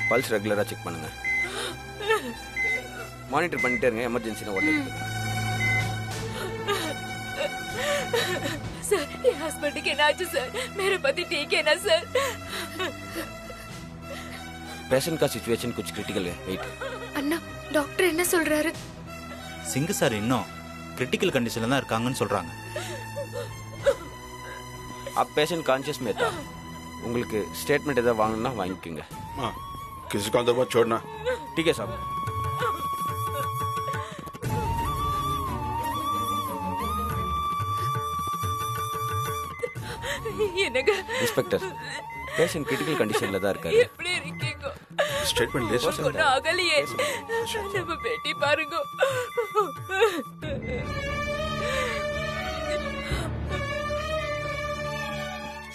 Pulse ரெகுலரா check பண்ணுங்க. Monitor பண்ணிட்டே இருங்க. எமர்ஜென்சினா உடனே सर ये हस्बैंड के नाच सर मेरे पति ठीक है ना सर? पेशेंट का सिचुएशन कुछ क्रिटिकल है. वेट அண்ணா டாக்டர் என்ன சொல்றாரு? சிங்கு சார் இன்னும் கிரிட்டிக்கல் கண்டிஷன்ல தான் இருக்காங்கன்னு சொல்றாங்க. आप पेशेंट कॉन्शियस में था. உங்களுக்கு ஸ்டேட்மெண்ட் ஏதாவது வாங்கணும்னா வாங்கிக்கோங்க. हाँ किसी को अंदर मत छोड़ना. ठीक है साहब. என்னங்க इंस्पेक्टर पेशेंट क्रिटिकल कंडीशनல தான் இருக்காரு. எப்படி இருக்கீங்க? स्टेटमेंट ले सकते ஒன்னும் ஆகலையே. நம்ம பேட்டி பாருங்க.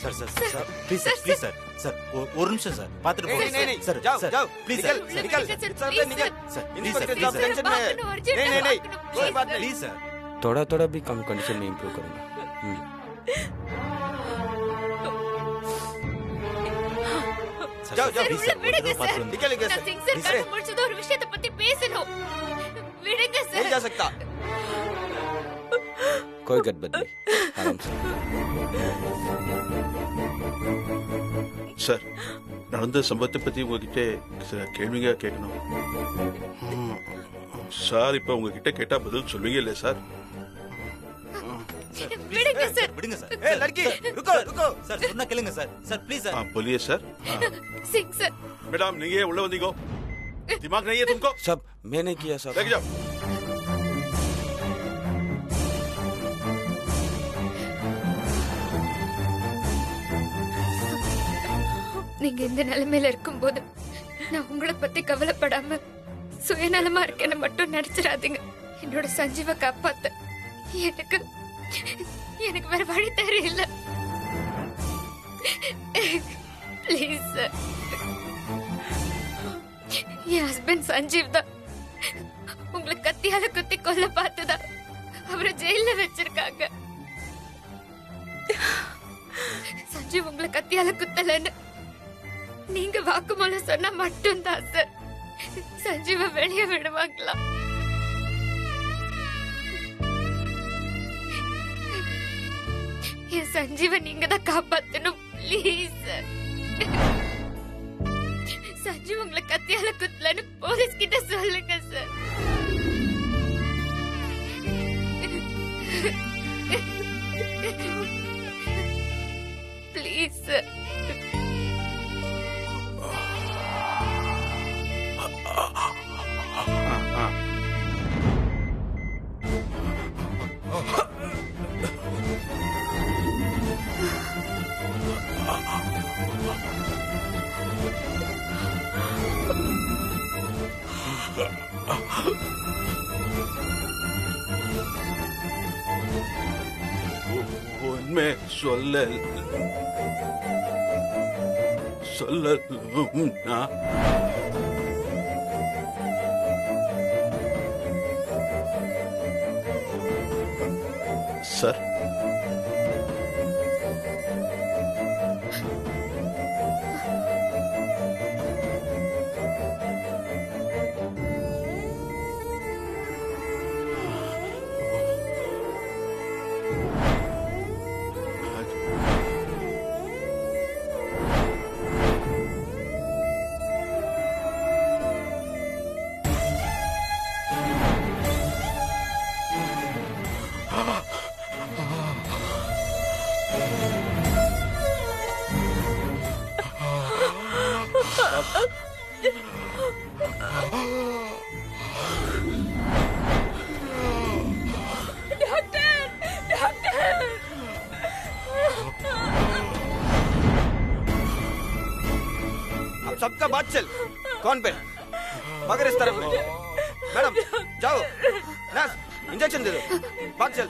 Sir sir sir please sir please sir sir ஒரு நிமிஷம் சார் பார்த்துட்டு नहीं போங்க नहीं சார் जाओ சார் जाओ ப்ளீஸ் निकल சார் निकल सर निकल சார் इंस्पेक्टर साहब टेंशन में है. नहीं नहीं कोई बात नहीं. ப்ளீஸ் சார் थोड़ा थोड़ा भी कम कंडीशन में इंप्रूव करूंगा. जाओ जाओ. ப்ளீஸ் சார் விடுங்க பார்த்து சார். வந்து निकलेंगे நான் सर. சிங் சார் கண்ணு முடிச்சது ஒரு விஷயத்தை பத்தி பேசணும். விடுங்க नहीं जा சார். सकता. कोई गड़बड़ नहीं. आराम से. சார் நடந்த சம்பவத்தை பத்தி உங்ககிட்ட சில கேள்விங்க கேட்கணும். சார் இப்ப உங்ககிட்ட கேட்டா பதில் சொல்வீங்க இல்ல சார்? விடுங்க சார். விடுங்க சார் ए लड़की रुको रुको. சார் சொன்னா கேளுங்க சார் சார் ப்ளீஸ் சார் बोलिए सर. சிங் சார் मैडम नहीं है उल्ले बंदी को दिमाग नहीं है तुमको? सब मैंने किया सब. लेके जाओ. நீங்க இந்த நிலைமையில இருக்கும்போது நான் உங்களை பத்தி கவலைப்படாம சுயநலமா இருக்கேன்னு மட்டும் நினைச்சிடாதீங்க. என்னோட சஞ்சீவ காப்பாத்த எனக்கு எனக்கு வேற வழி தெரியல. Please sir. என் ஹஸ்பண்ட் சஞ்சீவ் தான் உங்களை கத்தியால குத்தி கொல்ல பார்த்துதான் அவரை ஜெயில வச்சிருக்காங்க. சஞ்சீவ் உங்களை கத்தியால குத்தலன்னு நீங்க வாக்குமூலம் சொன்னா மட்டும்தான் சார் சஞ்சீவ வெளியே விடுவாங்களா? என் சஞ்சீவ நீங்க தான் காப்பாத்தணும் ப்ளீஸ் சார். சஞ்சீவ் உங்களை கத்தியால குத்தலன்னு போலீஸ் கிட்ட சொல்லுங்க சார். Please sir. உண்மை சொல்லலும்னா சார் सबका बात चल. कौन पे मगर इस तरफ में. मैडम जाओ. नर्स इंजेक्शन दे दो. बात चल.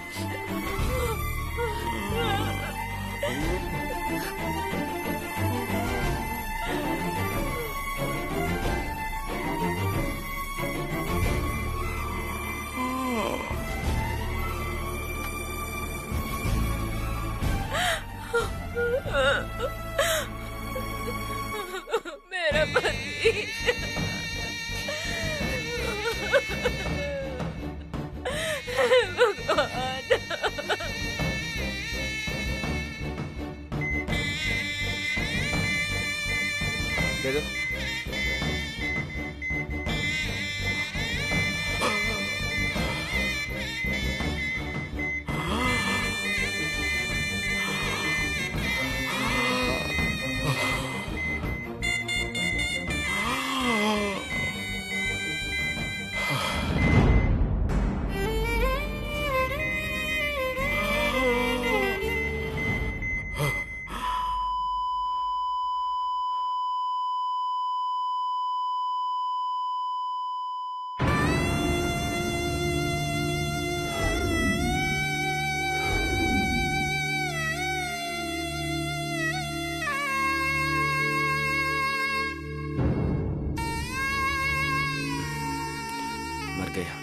मर गया।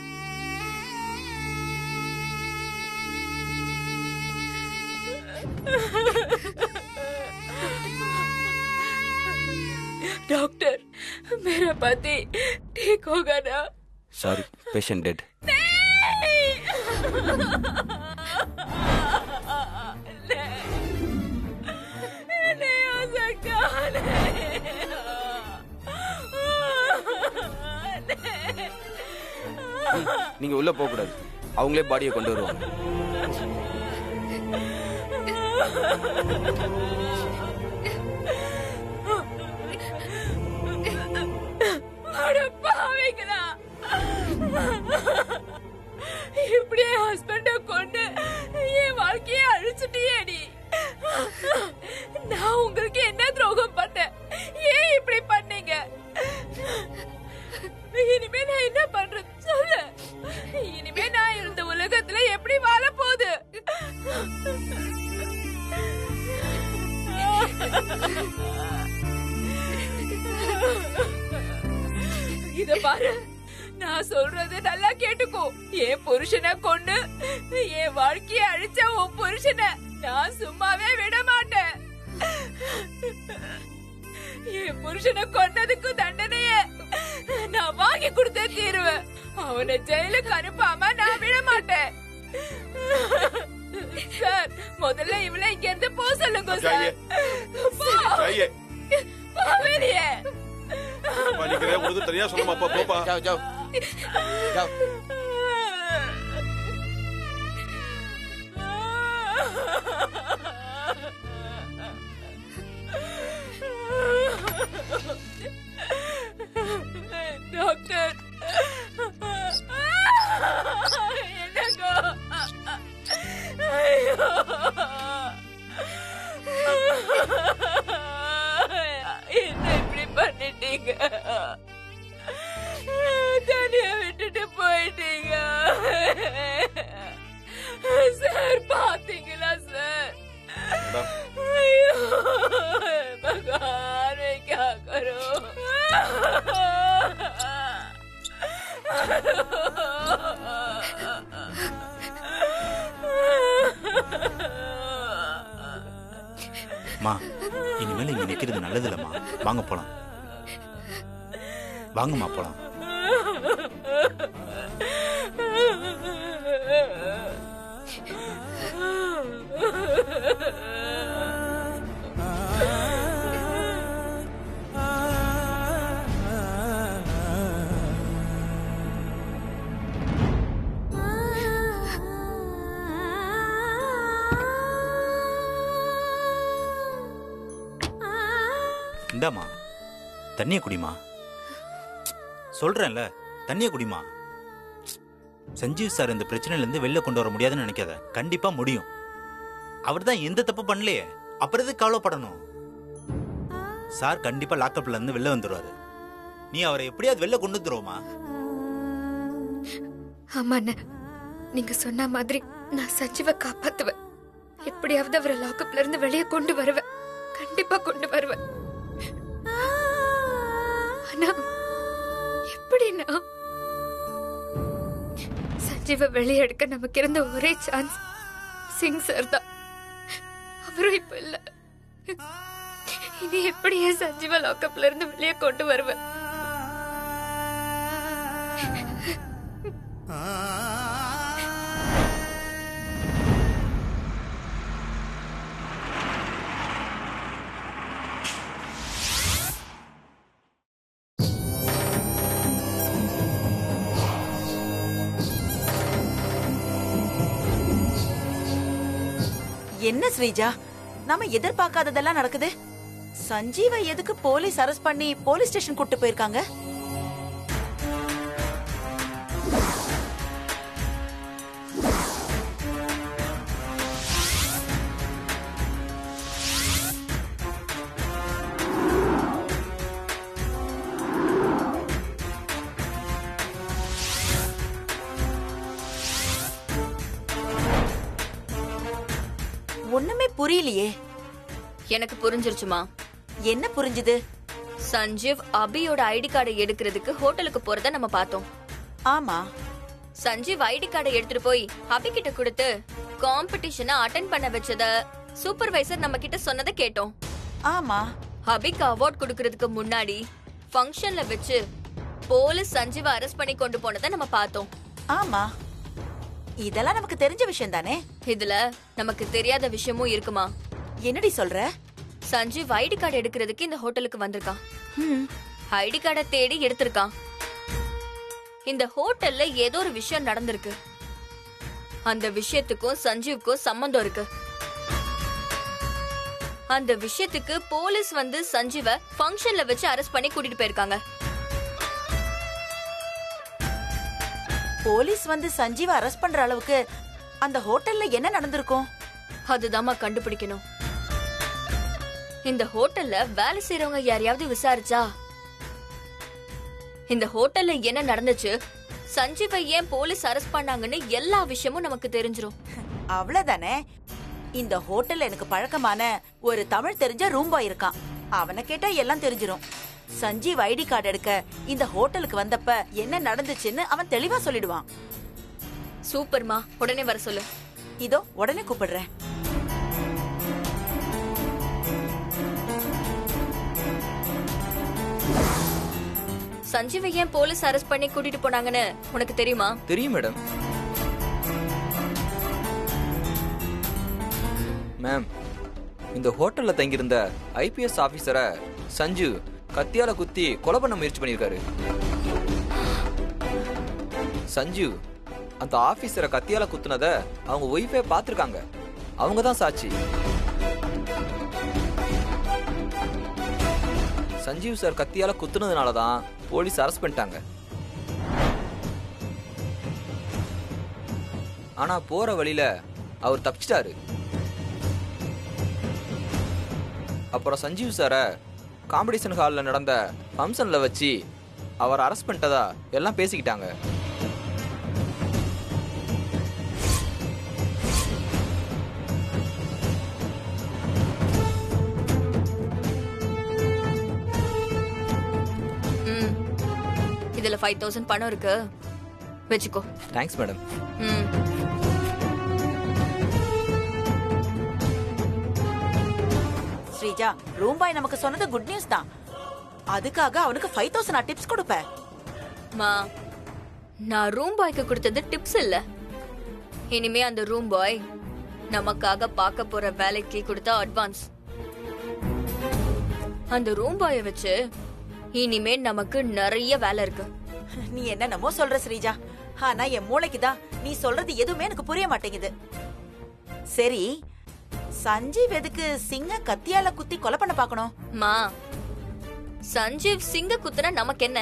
डॉक्टर, मेरा पति ठीक होगा ना? Sorry, patient dead. नहीं हो सकता। நீங்க உள்ள போக கூடாது, அவங்களே பாடியை கொண்டு வருவாங்க. இப்படியே ஹஸ்பண்ட கொண்டு என் வாழ்க்கையை அழிச்சுட்டியேடி. நான் உங்களுக்கு என்ன துரோகம் பண்ணேன்? ஏன் இப்படி பண்ணீங்க? இனிமே நான் என்ன பண்றது சொல்லு. இனிமே நான் இந்த உலகத்துல எப்படி வாழ போகுது? இத பாரு, நான் சொல்றது நல்லா கேட்டுக்கோ. என் புருஷனை கொண்டு என் வாழ்க்கைய அழிச்ச உன் புருஷனை நான் சும்மாவே விட மாட்டேன். என் புருஷனை கொன்னதுக்கு தண்டனைய நான் வாங்கி கொடுத்தே தீருவேன். அவனை ஜெயிலுக்கு அனுப்பாம நான் விட மாட்டேன். சார், முதல்ல இவளை இங்க இருந்து போ சொல்லுங்க சார். வெளியே तनिया सोलो पापा जाओ जाओ जाओ। डॉक्टर, என்ன இப்படி பண்ணிட்டீங்க? தனியா விட்டுட்டு போயிட்டீங்க சார். பாத்தீங்களா சார்? ஐயோ भगवान, मैं क्या करूं? மா, இனிமேல் இங்க நிக்கிறது நல்லது இல்லம்மா. வாங்க போலாம். வாங்கம்மா போலாம். இந்தாம்மா, தண்ணிய குடிமா. சொல்றேன்ல, தண்ணிய குடிமா. சஞ்சீவ் சார் இந்த பிரச்சனையில இருந்து வெளில கொண்டு வர முடியாதுன்னு நினைக்காத. கண்டிப்பா முடியும். அவர் தான் எந்த தப்பு பண்ணலையே, அப்புறம் எதுக்கு கவலைப்படணும்? சார் கண்டிப்பா லாக்அப்ல இருந்து வெளில வந்துருவாரு. நீ அவரை எப்படியாவது வெளில கொண்டு வந்துருவோமா? ஆமாண்ண, நீங்க சொன்ன மாதிரி நான் சஞ்சீவை காப்பாத்துவேன். எப்படியாவது அவரை லாக்அப்ல இருந்து வெளியே கொண்டு வருவேன். கண்டிப்பா கொண்டு வருவேன். ஆனா எப்படின்னா, சஞ்சீவை வெளியே எடுக்க நமக்கு இருந்த ஒரே சான்ஸ் சிங் சார் தான். அவரும் இப்ப இல்ல. இனி எப்படியே சஞ்சீவ லாக்அப்ல இருந்து வெளியே கொண்டு வருவேன்? என்ன ஸ்ரீஜா, நாம எதிர்பார்க்காததெல்லாம் நடக்குது. சஞ்சீவை எதுக்கு போலீஸ் அரெஸ்ட் பண்ணி போலீஸ் ஸ்டேஷன் கூட்டு போயிருக்காங்க? ஒண்ணுமே புரியலையே. எனக்கு புரிஞ்சிருச்சுமா. என்ன புரிஞ்சுது? சஞ்சீவ் அபியோட ஐடி கார்டை எடுக்கிறதுக்கு ஹோட்டலுக்கு போறத நம்ம பார்த்தோம். ஆமா. சஞ்சீவ் ஐடி கார்டை எடுத்துட்டு போய் அபி கிட்ட கொடுத்து காம்படிஷனை அட்டென்ட் பண்ண வச்சத சூப்பர்வைசர் நம்ம கிட்ட சொன்னதை கேட்டோம். ஆமா. அபிக்கு அவார்ட் கொடுக்கறதுக்கு முன்னாடி ஃபங்க்ஷன்ல வச்சு போலீஸ் சஞ்சீவ அரெஸ்ட் பண்ணி கொண்டு போனதை நம்ம பார்த்தோம். ஆமா, இதெல்லாம் நமக்கு தெரிஞ்ச விஷயம் தானே. இதுல நமக்கு தெரியாத விஷயமும் இருக்குமா? என்னடி சொல்ற? சஞ்சீவ் ஐடி கார்டு எடுக்கிறதுக்கு இந்த ஹோட்டலுக்கு வந்திருக்கான். ம், ஐடி கார்டை தேடி எடுத்திருக்கான். இந்த ஹோட்டல்ல ஏதோ ஒரு விஷயம் நடந்திருக்கு. அந்த விஷயத்துக்கும் சஞ்சீவுக்கும் சம்பந்தம் இருக்கு. அந்த விஷயத்துக்கு போலீஸ் வந்து சஞ்சீவ ஃபங்க்ஷன்ல வச்சு அரெஸ்ட் பண்ணி கூட்டிட்டு போயிருக்காங்க. போலீஸ் வந்து சஞ்சீவ அரெஸ்ட் பண்ற அளவுக்கு அந்த ஹோட்டல்ல என்ன நடந்திருக்கும்? அதுதாம்மா கண்டுபிடிக்கணும். இந்த ஹோட்டல்ல வேலை செய்யறவங்க யாரையாவது விசாரிச்சா இந்த ஹோட்டல்ல என்ன நடந்துச்சு, சஞ்சீவை ஏன் போலீஸ் அரெஸ்ட் பண்ணாங்கன்னு எல்லா விஷயமும் நமக்கு தெரிஞ்சிரும். அவ்வளவுதானே. இந்த ஹோட்டல்ல எனக்கு பழக்கமான ஒரு தமிழ் தெரிஞ்ச ரூம் பாய் இருக்கான். அவனை கேட்டா எல்லாம் தெரிஞ்சிரும். சஞ்சீவ் ஐடி கார்டு எடுக்க இந்த ஹோட்டலுக்கு வந்தப்ப என்ன நடந்துச்சுன்னு அவன் தெளிவா சொல்லிடுவான். சூப்பர்மா, உடனே வர சொல்லு. இதோ உடனே கூப்பிடுறேன். சஞ்சீவை ஏன் போலீஸ் அரெஸ்ட் பண்ணி கூட்டிட்டு போனாங்கன்னு உனக்கு தெரியுமா? தெரியும் மேடம். மேம், இந்த ஹோட்டல்ல தங்கியிருந்த ஐபிஎஸ் ஆபீசரை சஞ்சீவ் கத்தியால குத்தி கொலை பண்ண முயற்சி பண்ணியிருக்காரு. சஞ்சீவ் அந்த ஆபீசரை கத்தியால குத்துனத அவங்க ஒய்ஃபே பார்த்திருக்காங்க. அவங்க தான் சாட்சி. சஞ்சீவ் சார் கத்தியால குத்துனதுனால தான் போலீஸ் அரெஸ்ட் பண்ணிட்டாங்க. ஆனா போற வழியில அவர் தப்பிச்சிட்டாரு. அப்புறம் சஞ்சீவ் சாரை காம்படிஷன் ஹாலில் நடந்த ஃபங்க்ஷன்ல வச்சு அவர் அரெஸ்ட் பண்ணிட்டதா எல்லாம் பேசிக்கிட்டாங்க. இதுல 5000 பணம் இருக்கு, வெச்சுக்கோ. Thanks madam. Sreeja, room boy நமக்கு சொன்னது குட் நியூஸ் தான். அதுக்காக அவனுக்கு 5000 நான் டிப்ஸ் கொடுப்பேன். மா, நான் ரூம் பாய்க்கு கொடுத்தது டிப்ஸ் இல்ல. இனிமே அந்த ரூம் பாய் நமக்காக பார்க்க போற வேலைக்கு கொடுத்த அட்வான்ஸ். அந்த ரூம் பாய வச்சு இனிமே நமக்கு நிறைய வேலை இருக்கு. நீ என்னமோ சொல்ற ஸ்ரீஜா, ஆனா என் மூளைக்கு தான் நீ சொல்றது எதுவுமே எனக்கு புரிய மாட்டேங்குது. சரி, சஞ்சீவ் எதுக்கு சிங்க கத்தியால குத்தி கொலை பண்ண பார்க்கணும்? மா, சஞ்சீவ் சிங்க குத்துனா நமக்கு என்ன?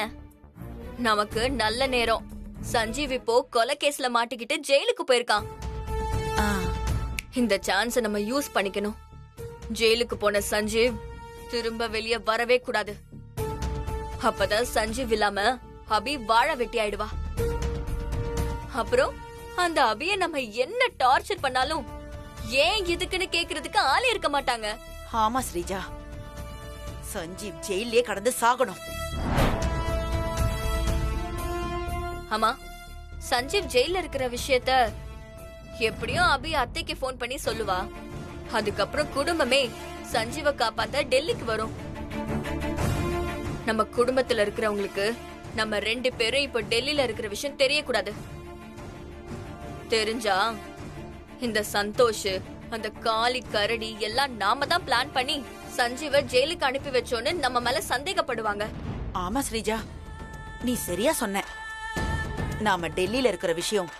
நமக்கு நல்ல நேரம். சஞ்சீவ் இப்போ கொலை கேஸ்ல மாட்டிக்கிட்டு ஜெயிலுக்கு போயிருக்கான். இந்த சான்ஸ நம்ம யூஸ் பண்ணிக்கணும். ஜெயிலுக்கு போன சஞ்சீவ் திரும்ப வெளியே வரவே கூடாது. அப்பதான் சஞ்சீவ் இல்லாம அபி வாழ வெட்டி ஆயிடுவா. அப்புறம் அந்த அபிய நம்ம என்ன டார்ச்சர் பண்ணாலும் ஏன் எதுக்குன்னு கேக்குறதுக்கு ஆளே இருக்க மாட்டாங்க. ஆமா ஸ்ரீஜா, சஞ்சீவ் ஜெயிலே கடந்து சாகணும். ஆமா, சஞ்சீவ் ஜெயில இருக்கிற விஷயத்த எப்படியும் அபி அத்தைக்கு போன் பண்ணி சொல்லுவா. அதுக்கப்புறம் குடும்பமே சஞ்சீவை காப்பாத்த டெல்லிக்கு வரும். நம்ம குடும்பத்துல இருக்கிறவங்களுக்கு நம்ம 2 பேரும் இப்ப டெல்லியில இருக்கிற விஷயம் தெரியக்கூடாது. தெரிஞ்சா இந்த சந்தோஷ், அந்த காளி கரடி எல்லாம் நாம தான் பிளான் பண்ணி சஞ்சீவ ஜெயிலுக்கு அனுப்பி வச்சோன்னு நம்ம மேல சந்தேகப்படுவாங்க. ஆமா ஸ்ரீஜா, நீ சரியா சொன்ன. நாம டெல்லியில இருக்கிற விஷயம்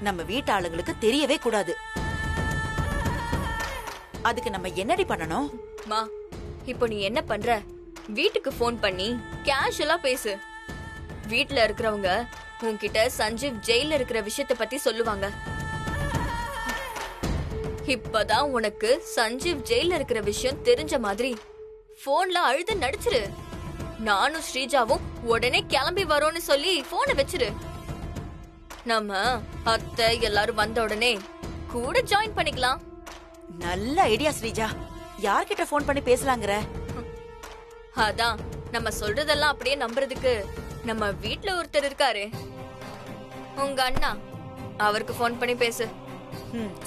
நம்ம வீட்டு ஆளுங்களுக்கு தெரியவே கூடாது. அதுக்கு நம்ம என்னடி பண்ணணும்? மா, இப்போ நீ என்ன பண்ற? வீட்டுக்கு போன் பண்ணி கேஷுவலா பேசு. வீட்ல இருக்கிறவங்க உன்கிட்ட சஞ்சீவ் ஜெயில இருக்கிற விஷயத்தை பத்தி சொல்லுவாங்க. இப்பதான் உனக்கு சஞ்சீவ் ஜெயில இருக்கிற விஷயம் தெரிஞ்ச மாதிரி போன்ல அழுது நடிச்சிரு. நானும் ஸ்ரீஜாவும் உடனே கிளம்பி வரோன்னு சொல்லி போனை வச்சிரு. நம்ம அத்தை எல்லாரும் வந்த உடனே கூட ஜாயின் பண்ணிக்கலாம். நல்ல ஐடியா ஸ்ரீஜா. யார்கிட்ட போன் பண்ணி பேசலாங்கற? அதான் நம்ம சொல்றதெல்லாம் அப்படியே நம்புறதுக்கு நம்ம வீட்ல ஒருத்தர் இருக்காரு. உங்க அண்ணா அவருக்கு ஃபோன் பண்ணி பேசு.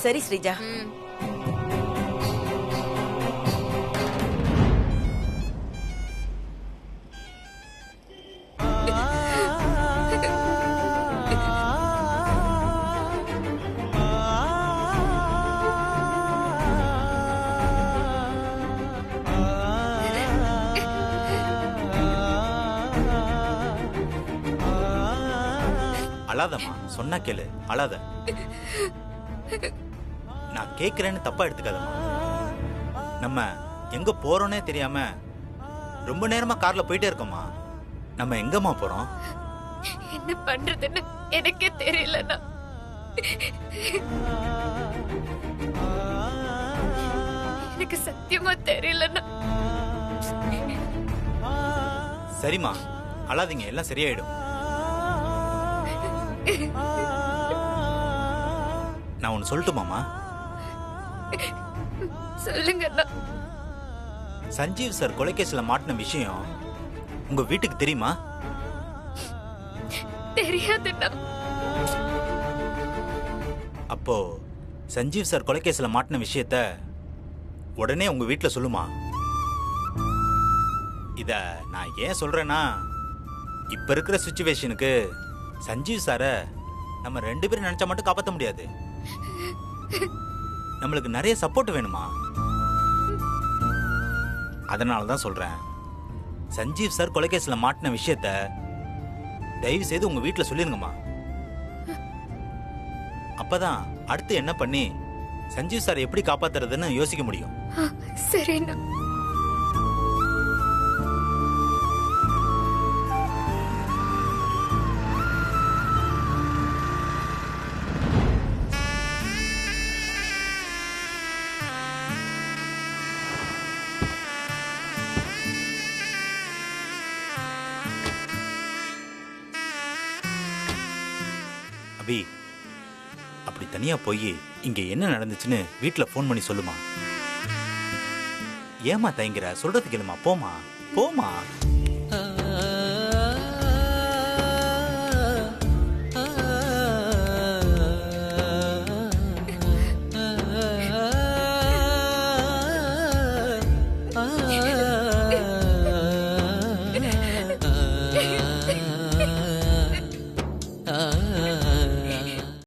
சரி ஸ்ரீஜா. ம். அழாதம்மா, சொன்னா கேளு, அழாத. நான் கேக்குறேன்னு தப்பா எடுத்துக்காதம்மா. நம்ம எங்க போறோன்னே தெரியாம ரொம்ப நேரமா கார்ல போயிட்டே இருக்கோமா. நம்ம எங்கம்மா போறோம்? என்ன பண்றதுன்னு எனக்கே தெரியலண்ணா. எனக்கு சத்தியமா தெரியலண்ணா. சரிம்மா, அழாதீங்க, எல்லாம் சரியாயிடும். நான் ஒன்னு சொல்லட்டுமாமா? சொல்லுங்கண்ணா. சஞ்சீவ் சார் கொலைகேஸ்ல மாட்டின விஷயம் உங்க வீட்டுக்கு தெரியுமா? தெரியாதுண்ணா. அப்போ சஞ்சீவ் சார் கொலைகேஸ்ல மாட்டின விஷயத்த உடனே உங்க வீட்டுல சொல்லுமா. இத நான் ஏன் சொல்றேன்னா, இப்ப இருக்கிற சிச்சுவேஷனுக்கு சஞ்சீவ் சார நம்ம 2 பேரும் நினைச்சா மட்டும் காப்பாற்ற முடியாது. நம்மளுக்கு நிறைய சப்போர்ட் வேணுமா. அதனால தான் சொல்றேன், சஞ்சீவ் சார் கொலைகேஸ்ல மாட்டின விஷயத்த தயவு செய்து உங்க வீட்டுல சொல்லிருங்கம்மா. அப்பதான் அடுத்து என்ன பண்ணி சஞ்சீவ் சார் எப்படி காப்பாத்துறதுன்னு யோசிக்க முடியும். சரிண்ணா. அபி, அப்படி தனியா போய் இங்க என்ன நடந்துச்சுன்னு வீட்டுல போன் பண்ணி சொல்லுமா. ஏமா தயங்குற? சொல்றது கேளுமா, போமா போமா.